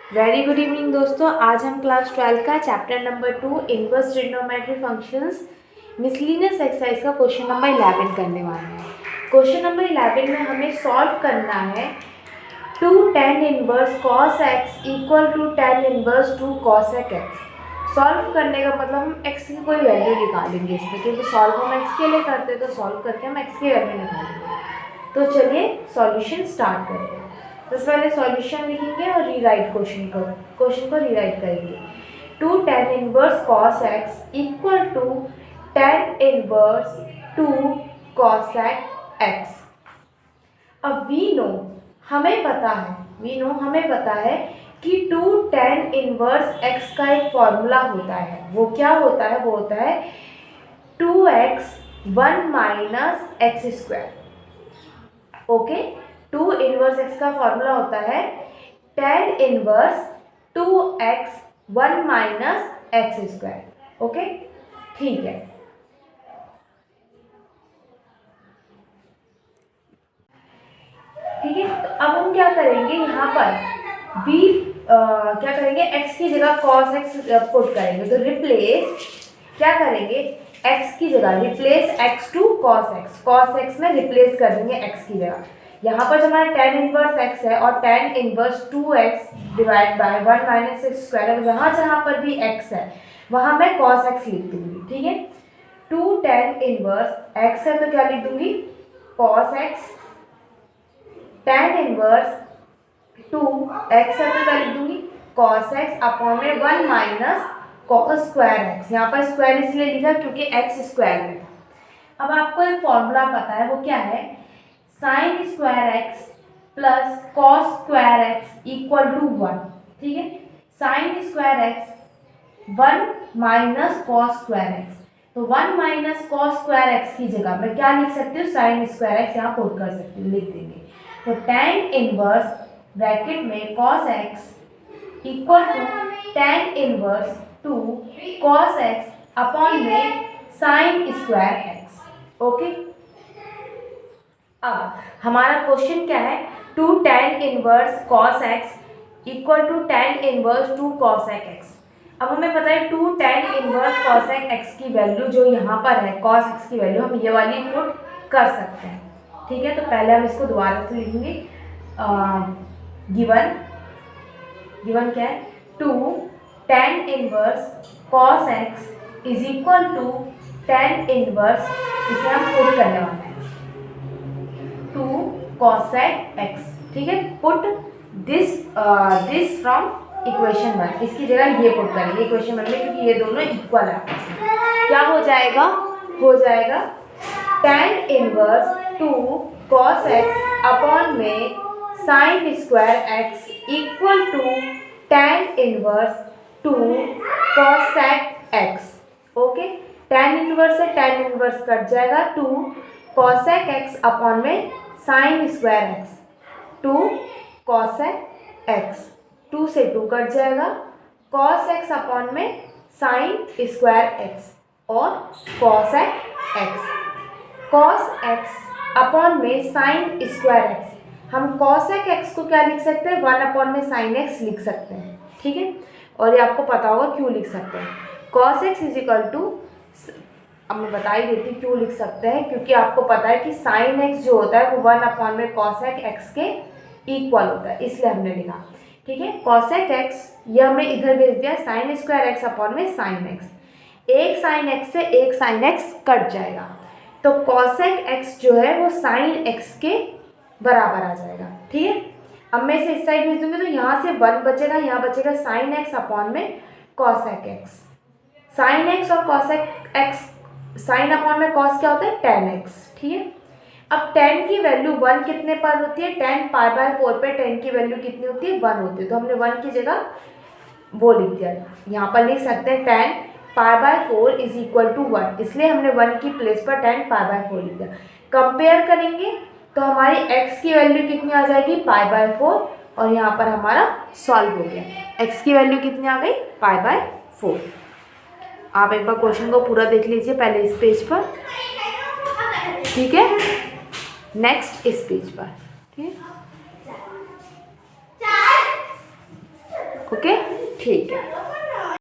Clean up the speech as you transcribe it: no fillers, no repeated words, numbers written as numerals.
Very good evening दोस्तों। आज हम क्लास 12 का chapter number 2 inverse trigonometry functions miscellaneous exercise का क्वेश्चन नंबर 11 करने वाले हैं। क्वेश्चन नंबर 11 में हमें सॉल्व करना है 2 tan inverse cos x equal to tan inverse 2 cosec x। Solve करने का मतलब हम x की कोई वैल्यू निकालेंगे इसमें, क्योंकि सॉल्व हम x के लिए करते हैं, तो सॉल्व करके हम x की वैल्यू निकालेंगे। तो चलिए सॉल्यूशन स्टार्ट करते हैं। सबसे पहले सॉल्यूशन लिखेंगे और रीराइट क्वेश्चन को रीराइट करेंगे। 2 tan inverse cos x equal to tan inverse 2 cosec x। अब हमें पता है कि 2 tan इनवर्स x का एक फॉर्मूला होता है। वो क्या होता है? वो होता है 2x 1 minus x square. Okay, 2 inverse x का फॉर्मूला होता है tan inverse 2x 1 minus x square. Okay, ठीक है। ठीक है, तो अब हम क्या करेंगे, यहाँ पर क्या करेंगे, x की जगह cos x पुट करेंगे। तो रिप्लेस क्या करेंगे, x की जगह replace x to cos x में रिप्लेस कर देंगे x की जगह। यहाँ पर जो हमारा tan इनवर्स x है और tan inverse 2x divide by 1 minus x square, जहाँ जहाँ पर भी x है वहाँ मैं cos x लिख दूंगी। ठीक है, 2 tan इनवर्स x है तो क्या लिख दूंगी, cos x। tan inverse 2x है तो क्या लिख दूंगी, cos x अपॉन में 1 माइनस cos स्क्वायर x। यहाँ पर स्क्वायर इसलिए लिखा क्योंकि x स्क्वायर में था। अब आपको एक फॉर्मूला पता है, वो क्या है, sine square x plus cos square x equal to 1। ठीक है, sine square x 1 minus cos square x। तो 1 माइनस कॉस स्क्वायर x की जगह मैं क्या लिख सकती हूँ, साइन स्क्वायर x यहाँ पुट कर सकती हूँ, लिख देंगे। तो tan इनवर्स ब्रैकेट में cos x equal to tan inverse 2 cos x upon में साइन स्क्वायर x। ओके, अब हमारा क्वेश्चन क्या है, 2 tan inverse cos x equal to tan inverse 2 cosec x। अब हमें पता है 2 tan इनवर्स cosec x की वैल्यू जो यहाँ पर है, cos x की वैल्यू हम ये वाली पुट कर सकते हैं। ठीक है, तो पहले हम इसको दोबारा से लिखेंगे। गिवन क्या है, 2 tan inverse cos x is equal to tan inverse, इसे हम पुट करने वाले हैं 2 cosec x। ठीक है, पुट दिस फ्रॉम इक्वेशन 1, इसकी जगह ये पुट करेंगे इक्वेशन 1 में, क्योंकि ये दोनों इक्वल है आपस में। क्या हो जाएगा, tan inverse 2 cos x upon में sine square x equal to tan inverse 2 cosec x। Okay, tan inverse से tan इनवर्स कट जाएगा, 2 cosec x अपॉन में sine square x, 2 cosec x, 2 से 2 कट जाएगा, cos x अपॉन में sine square x और cosec x, cos x upon में sine square x। हम cosec x को क्या लिख सकते हैं, 1 अपॉन में साइन x लिख सकते हैं। ठीक है, और ये आपको पता होगा क्यों लिख सकते हैं। cos x is equal to, अब मैं बता ही देती हूँ क्यों लिख सकते हैं, क्योंकि आपको पता है कि साइन x जो होता है वो 1 अपॉन में cosec x के इक्वल होता है, इसलिए हमने लिखा। ठीक है, cosec x ये हमने इधर भेज दिया, साइन स्क्वायर x अपॉन में साइन x, एक साइन x से एक साइन x कट जाएगा, तो cosec x जो है वो साइन x के बराबर आ जाएगा। ठीक है, अब मैं इसे इस साइड भेज दूंगी तो यहाँ से 1 बचेगा, यहाँ बचेगा साइन x अपॉन में cosec x। साइन x और cosec x, साइन अपॉन में cos क्या होता है, tan x। ठीक है, अब tan की वैल्यू 1 कितने पर होती है, tan पाई बाय 4 पे tan की वैल्यू कितनी होती है, 1 होती है, तो हमने 1 की जगह वो लिख दिया। यहाँ पर लिख सकते हैं tan pi by 4 is equal to 1, इसलिए हमने 1 की प्लेस पर tan पाई बाय 4 लिख दिया। कंपेयर करेंगे तो हमारी x की वैल्यू कितनी आ जाएगी, पाई बाय 4, और यहाँ पर हमारा सॉल्व हो गया। x की वैल्यू कितनी आ गई, पाई बाय 4। आप एक बार क्वेश्चन को पूरा देख लीजिए पहले इस पेज पर। ठीक है, नेक्स्ट इस पेज पर। ठीक है, ओके। ठीक है।